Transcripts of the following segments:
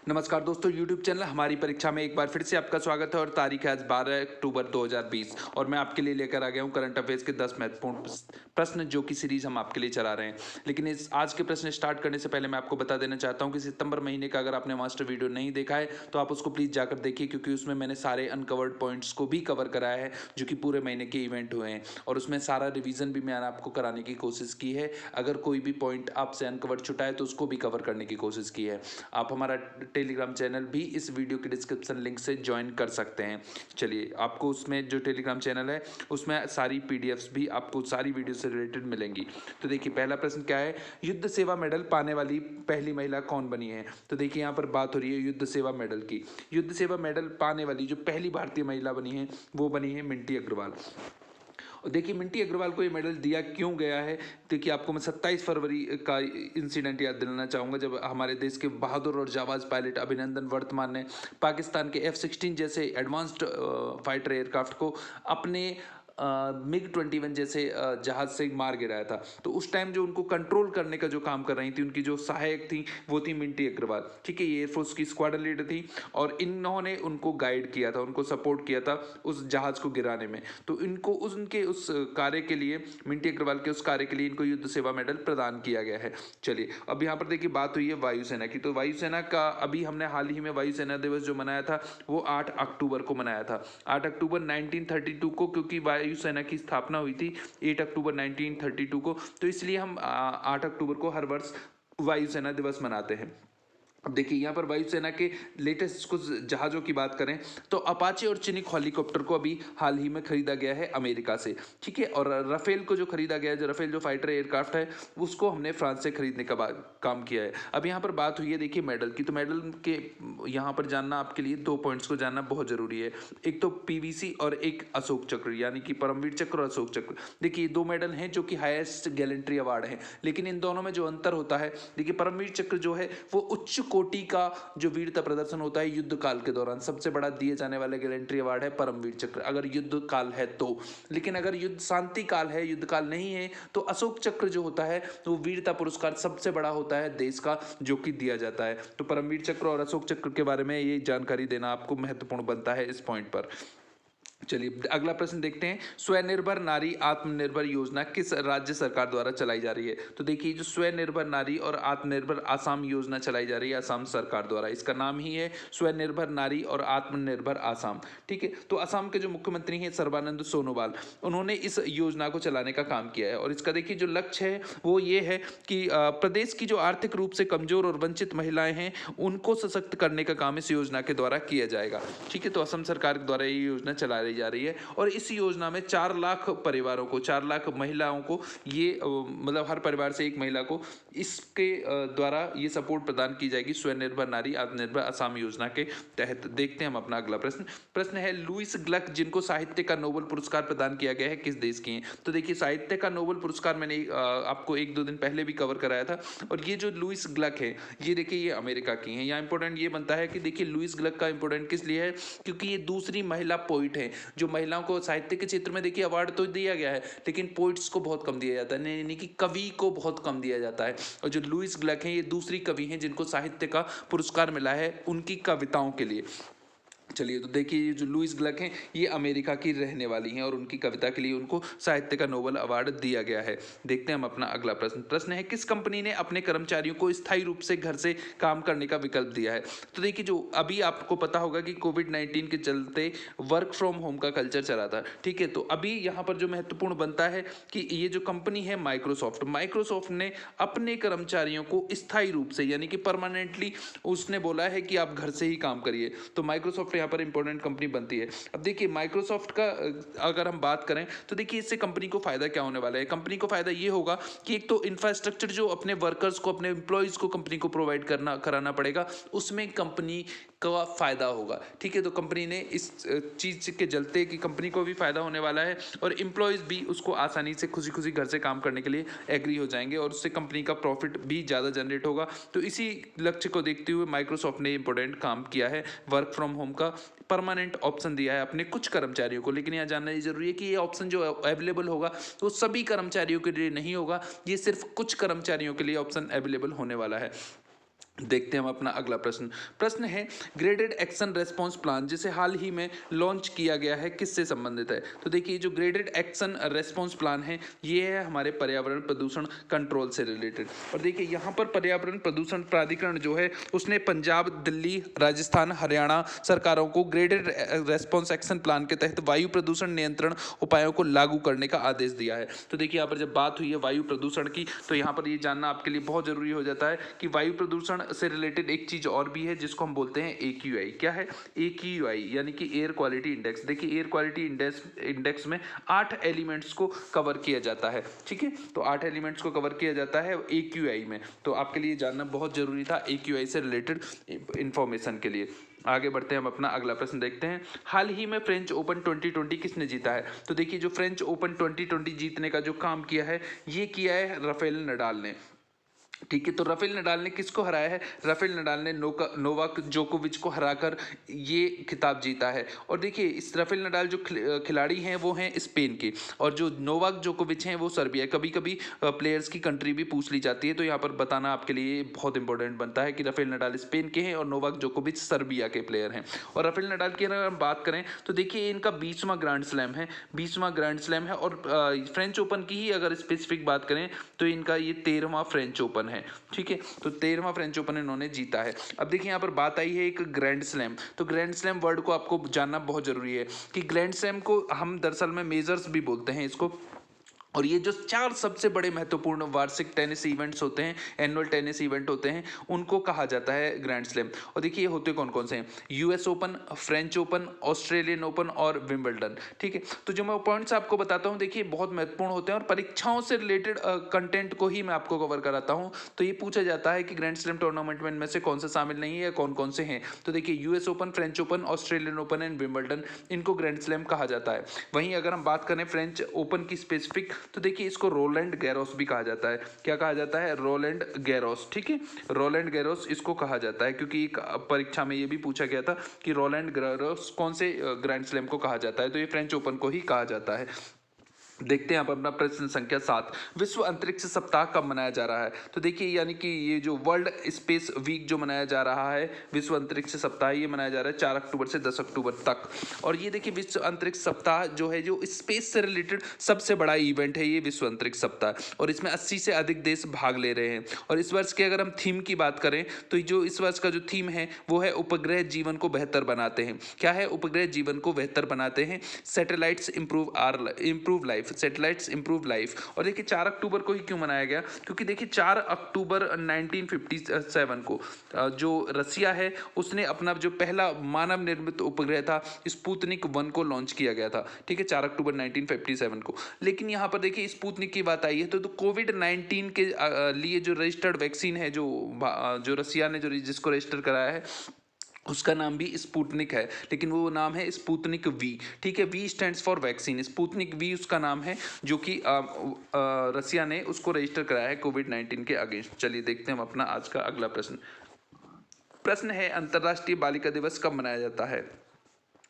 नमस्कार दोस्तों, YouTube channel हमारी परीक्षा में एक बार फिर से आपका स्वागत है और तारीख है आज 12 अक्टूबर 2020 और मैं आपके लिए लेकर आ गया हूं करंट अफेयर्स के 10 महत्वपूर्ण प्रश्न जो कि सीरीज हम आपके लिए चला रहे हैं। लेकिन इस आज के प्रश्न स्टार्ट करने से पहले मैं आपको बता देना चाहता हूं कि सितंबर महीने का अगर आपने मास्टर वीडियो नहीं देखा है तो आप उसको प्लीज़ जाकर देखिए, क्योंकि उसमें मैंने सारे अनकवर्ड पॉइंट्स को भी कवर कराया है जो कि पूरे महीने के इवेंट हुए हैं और उसमें सारा रिविजन भी मैंने आपको कराने की कोशिश की है। अगर कोई भी पॉइंट आपसे अनकवर्ड छुटा है तो उसको भी कवर करने की कोशिश की है। आप हमारा टेलीग्राम चैनल भी इस वीडियो के डिस्क्रिप्शन लिंक से ज्वाइन कर सकते हैं। चलिए, आपको उसमें जो टेलीग्राम चैनल है उसमें सारी पीडीएफ्स भी आपको सारी वीडियो से रिलेटेड मिलेंगी। तो देखिए, पहला प्रश्न क्या है, युद्ध सेवा मेडल पाने वाली पहली महिला कौन बनी है। तो देखिए, यहाँ पर बात हो रही है युद्ध सेवा मेडल की। युद्ध सेवा मेडल पाने वाली जो पहली भारतीय महिला बनी है वो बनी है मिंटी अग्रवाल। और देखिए, मिंटी अग्रवाल को ये मेडल दिया क्यों गया है। देखिए, आपको मैं 27 फरवरी का इंसिडेंट याद दिलाना चाहूँगा जब हमारे देश के बहादुर और जाबाज पायलट अभिनंदन वर्तमान ने पाकिस्तान के F-16 जैसे एडवांस्ड फाइटर एयरक्राफ्ट को अपने MiG-21 जैसे जहाज से मार गिराया था। तो उस टाइम जो उनको कंट्रोल करने का जो काम कर रही थी, उनकी जो सहायक थी वो थी मिंटी अग्रवाल। ठीक है, ये एयरफोर्स की स्क्वाड्रन लीडर थी और इन्होंने उनको गाइड किया था, उनको सपोर्ट किया था उस जहाज को गिराने में। तो इनको उनके उस कार्य के लिए, मिंटी अग्रवाल के उस कार्य के लिए इनको युद्ध सेवा मेडल प्रदान किया गया है। चलिए, अब यहाँ पर देखिए बात हुई है वायुसेना की। तो वायुसेना का अभी हमने हाल ही में वायुसेना दिवस जो मनाया था वो 8 अक्टूबर को मनाया था। 8 अक्टूबर 1932 को, क्योंकि वायुसेना की स्थापना हुई थी 8 अक्टूबर 1932 को, तो इसलिए हम 8 अक्टूबर को हर वर्ष वायुसेना दिवस मनाते हैं। अब देखिए, यहाँ पर वायुसेना के लेटेस्ट कुछ जहाज़ों की बात करें तो अपाचे और चिनिक हेलीकॉप्टर को अभी हाल ही में खरीदा गया है अमेरिका से। ठीक है, और राफेल को जो खरीदा गया है, जो राफेल जो फाइटर एयरक्राफ्ट है उसको हमने फ्रांस से खरीदने का काम किया है। अब यहाँ पर बात हुई है देखिए मेडल की। तो मेडल के यहाँ पर जानना आपके लिए दो पॉइंट्स को जानना बहुत जरूरी है। एक तो पीवीसी और एक अशोक चक्र, यानी कि परमवीर चक्र और अशोक चक्र। देखिए, दो मेडल हैं जो कि हाईएस्ट गैलेंट्री अवार्ड है, लेकिन इन दोनों में जो अंतर होता है, देखिए परमवीर चक्र जो है वो उच्च कोटि का जो वीरता प्रदर्शन होता है युद्ध काल के दौरान, सबसे बड़ा दिए जाने वाले गैलेंट्री अवार्ड है परमवीर चक्र, अगर युद्ध काल है तो। लेकिन अगर युद्ध शांति काल है, युद्ध काल नहीं है, तो अशोक चक्र जो होता है वो वीरता पुरस्कार सबसे बड़ा होता है देश का, जो कि दिया जाता है। तो परमवीर चक्र और अशोक चक्र के बारे में ये जानकारी देना आपको महत्वपूर्ण बनता है इस पॉइंट पर। चलिए, अगला प्रश्न देखते हैं, स्वनिर्भर नारी आत्मनिर्भर योजना किस राज्य सरकार द्वारा चलाई जा रही है। तो देखिए, जो स्वनिर्भर नारी और आत्मनिर्भर आसाम योजना चलाई जा रही है आसाम सरकार द्वारा, इसका नाम ही है स्वनिर्भर नारी और आत्मनिर्भर आसाम। ठीक है, तो आसाम के जो मुख्यमंत्री हैं सर्बानंद सोनोवाल, उन्होंने इस योजना को चलाने का काम किया है और इसका देखिए जो लक्ष्य है वो ये है कि प्रदेश की जो आर्थिक रूप से कमजोर और वंचित महिलाएं हैं उनको सशक्त करने का काम इस योजना के द्वारा किया जाएगा। ठीक है, तो असम सरकार द्वारा ये योजना चलाई जा रही है और इस योजना में 4 लाख परिवारों को, 4 लाख महिलाओं को ये मतलब हर परिवार से एक महिला को इसके द्वारा ये सपोर्ट प्रदान की जाएगी स्वनिर्भर नारी आत्मनिर्भर आसाम योजना के तहत। देखते हैं हम अपना अगला प्रश्न है, लुईस ग्लक जिनको साहित्य का नोबेल पुरस्कार प्रदान किया गया है किस देश की हैं। तो देखिए, साहित्य का नोबेल पुरस्कार मैंने आपको 1-2 दिन पहले भी कवर कराया था और ये जो लुईस ग्लक है ये देखिए ये अमेरिका की हैं। यहाँ इंपॉर्टेंट ये बनता है कि देखिए लुईस ग्लक का इंपॉर्टेंट किस लिए है, क्योंकि ये दूसरी महिला पोइट है जो महिलाओं को साहित्य के क्षेत्र में देखिए अवार्ड तो दिया गया है लेकिन पोइट्स को बहुत कम दिया जाता है, यानी कि कवि को बहुत कम दिया जाता है। और जो लुईस ग्लक हैं ये दूसरी कवि हैं जिनको साहित्य का पुरस्कार मिला है उनकी कविताओं के लिए। चलिए, तो देखिए ये जो लुईस ग्लक हैं ये अमेरिका की रहने वाली हैं और उनकी कविता के लिए उनको साहित्य का नोबेल अवार्ड दिया गया है। देखते हैं हम अपना अगला प्रश्न है, किस कंपनी ने अपने कर्मचारियों को स्थायी रूप से घर से काम करने का विकल्प दिया है। तो देखिए, जो अभी आपको पता होगा कि कोविड-19 के चलते वर्क फ्रॉम होम का कल्चर चला था। ठीक है, तो अभी यहाँ पर जो महत्वपूर्ण बनता है कि ये जो कंपनी है माइक्रोसॉफ्ट ने अपने कर्मचारियों को स्थायी रूप से यानी कि परमानेंटली उसने बोला है कि आप घर से ही काम करिए। तो माइक्रोसॉफ्ट यहाँ पर इंपॉर्टेंट कंपनी बनती है। अब देखिए, माइक्रोसॉफ्ट का अगर हम बात करें तो देखिए इससे कंपनी को फायदा क्या होने वाला है। कंपनी को फायदा ये होगा कि एक तो इंफ्रास्ट्रक्चर जो अपने वर्कर्स को, अपने एम्प्लॉयज को कंपनी को प्रोवाइड कराना पड़ेगा, उसमें कंपनी का फायदा होगा। ठीक है, तो कंपनी ने इस चीज के चलते कि कंपनी को भी फायदा होने वाला है और एम्प्लॉयज भी उसको आसानी से खुशी खुशी घर से काम करने के लिए एग्री हो जाएंगे और उससे कंपनी का प्रॉफिट भी ज़्यादा जनरेट होगा। तो इसी लक्ष्य को देखते हुए माइक्रोसॉफ्ट ने इंपॉर्टेंट काम किया है, वर्क फ्रॉम होम का परमानेंट ऑप्शन दिया है अपने कुछ कर्मचारियों को। लेकिन यहाँ जानना जरूरी है कि ये ऑप्शन जो अवेलेबल होगा वो सभी कर्मचारियों के लिए नहीं होगा, ये सिर्फ कुछ कर्मचारियों के लिए ऑप्शन अवेलेबल होने वाला है। देखते हैं हम अपना अगला प्रश्न। प्रश्न है ग्रेडेड एक्शन रेस्पॉन्स प्लान जिसे हाल ही में लॉन्च किया गया है किससे संबंधित है? तो देखिए जो ग्रेडेड एक्शन रेस्पॉन्स प्लान है ये है हमारे पर्यावरण प्रदूषण कंट्रोल से रिलेटेड। और देखिए यहाँ पर पर्यावरण प्रदूषण प्राधिकरण जो है उसने पंजाब, दिल्ली, राजस्थान, हरियाणा सरकारों को ग्रेडेड रेस्पॉन्स एक्शन प्लान के तहत वायु प्रदूषण नियंत्रण उपायों को लागू करने का आदेश दिया है। तो देखिए यहाँ पर जब बात हुई है वायु प्रदूषण की तो यहाँ पर ये जानना आपके लिए बहुत जरूरी हो जाता है कि वायु प्रदूषण से रिलेटेड एक चीज और भी है जिसको हम बोलते हैं AQI। क्या है AQI? यानी कि एयर क्वालिटी इंडेक्स। देखिए एयर क्वालिटी इंडेक्स में 8 एलिमेंट्स को कवर किया जाता है। ठीक है, तो 8 एलिमेंट्स को कवर किया जाता है AQI में। तो आपके लिए जानना बहुत जरूरी था AQI से रिलेटेड इंफॉर्मेशन के लिए। आगे बढ़ते हैं, हम अपना अगला प्रश्न देखते हैं। हाल ही में फ्रेंच ओपन 2020 किसने जीता है? तो देखिए जो फ्रेंच ओपन 2020 जीतने का जो काम किया है ये किया है राफेल नडाल ने। ठीक है, तो राफेल नडाल ने किसको हराया है? राफेल नडाल ने नोवाक जोकोविच को हराकर ये खिताब जीता है। और देखिए इस राफेल नडाल जो खिलाड़ी हैं वो हैं स्पेन के, और जो नोवाक जोकोविच हैं वो सर्बिया। कभी कभी प्लेयर्स की कंट्री भी पूछ ली जाती है, तो यहाँ पर बताना आपके लिए बहुत इंपॉर्टेंट बनता है कि राफेल नडाल स्पेन के हैं और नोवाक जोकोविच सर्बिया के प्लेयर हैं। और राफेल नडाल की अगर हम बात करें तो देखिए इनका 20वां ग्रैंड स्लैम है, 20वां ग्रैंड स्लैम है। और फ्रेंच ओपन की ही अगर स्पेसिफिक बात करें तो इनका ये 13वां फ्रेंच ओपन है। ठीक है, तो 13वां फ्रेंच ओपन इन्होंने जीता है। अब देखिए यहाँ पर बात आई है एक ग्रैंड स्लैम। तो ग्रैंड स्लैम वर्ड को आपको जानना बहुत जरूरी है कि ग्रैंड स्लैम को हम दरअसल में मेजर्स भी बोलते हैं इसको। और ये जो 4 सबसे बड़े महत्वपूर्ण वार्षिक टेनिस इवेंट्स होते हैं, एनुअल टेनिस इवेंट होते हैं, उनको कहा जाता है ग्रैंड स्लैम। और देखिए ये होते कौन कौन से हैं? US open, French open, Australian open और विंबलडन। ठीक है, तो जो मैं पॉइंट्स आपको बताता हूँ देखिए बहुत महत्वपूर्ण होते हैं और परीक्षाओं से रिलेटेड कंटेंट को ही मैं आपको कवर कराता हूँ। तो ये पूछा जाता है कि ग्रैंड स्लैम टूर्नामेंट में इनमें से कौन सा शामिल नहीं है या कौन कौन से हैं। तो देखिए US open, French open, Australian open and Wimbledon, इनको ग्रैंड स्लैम कहा जाता है। वहीं अगर हम बात करें फ्रेंच ओपन की स्पेसिफिक, तो देखिए इसको रोलैंड गैरोस भी कहा जाता है। क्या कहा जाता है? Rowland Garros. ठीक है, रोलैंड गैरोस इसको कहा जाता है क्योंकि एक परीक्षा में ये भी पूछा गया था कि रोलैंड गैरोस कौन से ग्रैंड स्लैम को कहा जाता है, तो ये फ्रेंच ओपन को ही कहा जाता है। देखते हैं आप अपना प्रश्न संख्या 7। विश्व अंतरिक्ष सप्ताह कब मनाया जा रहा है? तो देखिए यानी कि ये जो वर्ल्ड स्पेस वीक जो मनाया जा रहा है, विश्व अंतरिक्ष सप्ताह, ये मनाया जा रहा है 4 अक्टूबर से 10 अक्टूबर तक। और ये देखिए विश्व अंतरिक्ष सप्ताह जो है जो स्पेस से रिलेटेड सबसे बड़ा इवेंट है ये विश्व अंतरिक्ष सप्ताह, और इसमें 80 से अधिक देश भाग ले रहे हैं। और इस वर्ष के अगर हम थीम की बात करें तो जो इस वर्ष का जो थीम है वो है उपग्रह जीवन को बेहतर बनाते हैं। क्या है? उपग्रह जीवन को बेहतर बनाते हैं। Satellites improve life, satellites improve life. और देखिए 4 अक्टूबर को ही क्यों मनाया गया? क्योंकि देखिए 4 अक्टूबर 1957 को जो रसिया है उसने अपना जो पहला मानव निर्मित उपग्रह था स्पुतनिक 1 को लॉन्च किया गया था। ठीक है, 4 अक्टूबर 1957 को। लेकिन यहाँ पर देखिए स्पुतनिक की बात आई है तो कोविड-19 के लिए जो रजिस्टर्ड वैक्सीन है जो रसिया ने जो जिसको रजिस्टर कराया है उसका नाम भी स्पुतनिक है, लेकिन वो नाम है स्पुतनिक वी। ठीक है, V stands for vaccine, Sputnik V उसका नाम है जो कि रसिया ने उसको रजिस्टर कराया है कोविड-19 के अगेंस्ट। चलिए देखते हैं हम अपना आज का अगला प्रश्न। प्रश्न है अंतर्राष्ट्रीय बालिका दिवस कब मनाया जाता है?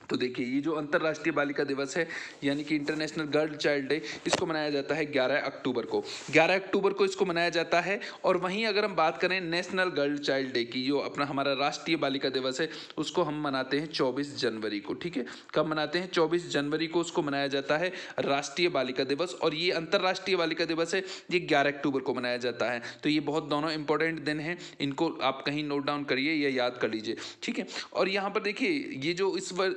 तो देखिए ये जो अंतर्राष्ट्रीय बालिका दिवस है यानी कि इंटरनेशनल गर्ल चाइल्ड डे, इसको मनाया जाता है 11 अक्टूबर को। 11 अक्टूबर को इसको मनाया जाता है। और वहीं अगर हम बात करें नेशनल गर्ल चाइल्ड डे की, जो अपना हमारा राष्ट्रीय बालिका दिवस है, उसको हम मनाते हैं 24 जनवरी को। ठीक है, कब मनाते हैं? 24 जनवरी को उसको मनाया जाता है राष्ट्रीय बालिका दिवस। और ये अंतर्राष्ट्रीय बालिका दिवस है ये 11 अक्टूबर को मनाया जाता है। तो ये बहुत दोनों इंपॉर्टेंट दिन हैं, इनको आप कहीं नोट डाउन करिए या याद कर लीजिए। ठीक है, और यहाँ पर देखिए ये जो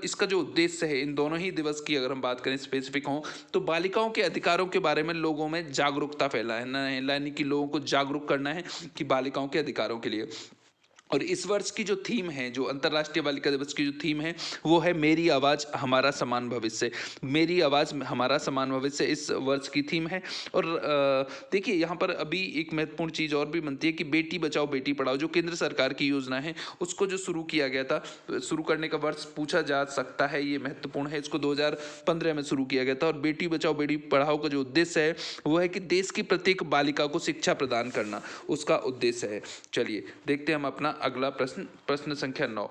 इसका जो उद्देश्य है इन दोनों ही दिवस की अगर हम बात करें स्पेसिफिक हो तो बालिकाओं के अधिकारों के बारे में लोगों में जागरूकता फैलाना है, यानी कि लोगों को जागरूक करना है कि बालिकाओं के अधिकारों के लिए। और इस वर्ष की जो थीम है, जो अंतर्राष्ट्रीय बालिका दिवस की जो थीम है वो है मेरी आवाज़ हमारा समान भविष्य। मेरी आवाज़ हमारा समान भविष्य इस वर्ष की थीम है। और देखिए यहाँ पर अभी एक महत्वपूर्ण चीज़ और भी बनती है कि बेटी बचाओ बेटी पढ़ाओ जो केंद्र सरकार की योजना है उसको जो शुरू किया गया था, शुरू करने का वर्ष पूछा जा सकता है, ये महत्वपूर्ण है। इसको 2015 में शुरू किया गया था। और बेटी बचाओ बेटी पढ़ाओ का जो उद्देश्य है वो है कि देश की प्रत्येक बालिका को शिक्षा प्रदान करना उसका उद्देश्य है। चलिए देखते हैं हम अपना अगला प्रश्न, प्रश्न संख्या 9।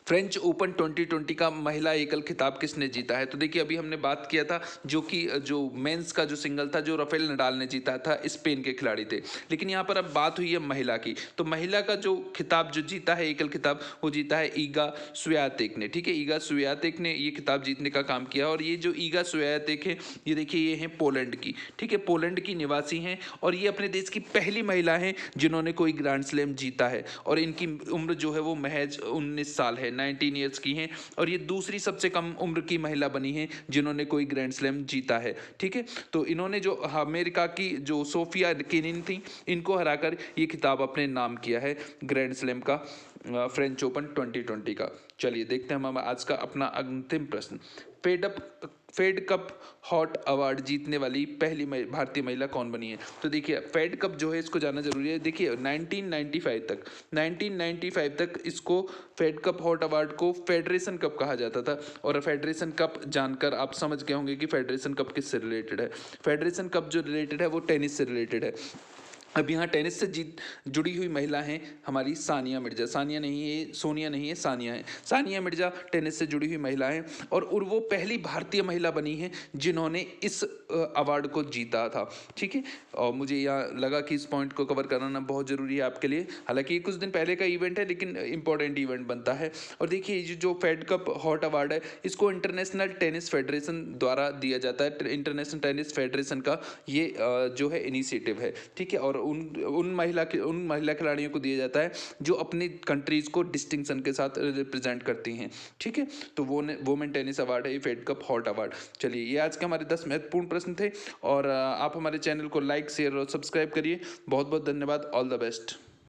फ्रेंच ओपन 2020 का महिला एकल खिताब किसने जीता है? तो देखिए अभी हमने बात किया था जो मेंस का जो सिंगल था जो राफेल नडाल ने जीता था, स्पेन के खिलाड़ी थे। लेकिन यहाँ पर अब बात हुई है महिला की, तो महिला का जो खिताब जो जीता है एकल खिताब, वो जीता है ईगा स्वियातेक ने। ठीक है, ईगा स्वियातेक ने ये खिताब जीतने का काम किया। और ये जो ईगा स्वियातेक है, ये देखिए ये है पोलैंड की। ठीक है, पोलैंड की निवासी हैं और ये अपने देश की पहली महिला हैं जिन्होंने कोई ग्रैंड स्लैम जीता है। और इनकी उम्र जो है वो महज 19 साल है, 19 ईयर्स की हैं। और ये दूसरी सबसे कम उम्र की महिला बनी है जिन्होंने कोई ग्रैंड स्लैम जीता है। ठीक है, तो इन्होंने जो अमेरिका की जो सोफिया केनिन थी, इनको हराकर ये खिताब अपने नाम किया है ग्रैंड स्लैम का, फ्रेंच ओपन 2020 का। चलिए देखते हैं हम आज का अपना अंतिम प्रश्न। फेड कप हॉट अवार्ड जीतने वाली पहली भारतीय महिला कौन बनी है? तो देखिए फेड कप जो है इसको जानना जरूरी है। देखिए 1995 तक इसको फेड कप हॉट अवार्ड को फेडरेशन कप कहा जाता था। और फेडरेशन कप जानकर आप समझ गए होंगे कि फेडरेशन कप किससे रिलेटेड है। फेडरेशन कप जो रिलेटेड है वो टेनिस से रिलेटेड है। अब यहाँ टेनिस से जुड़ी हुई महिला हैं हमारी सानिया मिर्जा। सानिया नहीं है, सोनिया नहीं है, सानिया है। सानिया मिर्जा टेनिस से जुड़ी हुई महिला हैं और वो पहली भारतीय महिला बनी है जिन्होंने इस अवार्ड को जीता था। ठीक है, और मुझे यहाँ लगा कि इस पॉइंट को कवर कराना बहुत ज़रूरी है आपके लिए। हालांकि ये कुछ दिन पहले का इवेंट है लेकिन इंपॉर्टेंट इवेंट बनता है। और देखिए जो फेड कप हॉट अवार्ड है इसको इंटरनेशनल टेनिस फेडरेशन द्वारा दिया जाता है। इंटरनेशनल टेनिस फेडरेशन का ये जो है इनिशिएटिव है। ठीक है, और उन महिला खिलाड़ियों को दिया जाता है जो अपनी कंट्रीज को डिस्टिंक्शन के साथ रिप्रेजेंट करती हैं। ठीक है, तो वो वोमेन टेनिस अवार्ड है ये फेड कप हॉट अवार्ड। चलिए ये आज के हमारे 10 महत्वपूर्ण प्रश्न थे और आप हमारे चैनल को लाइक शेयर और सब्सक्राइब करिए। बहुत बहुत धन्यवाद। All the best.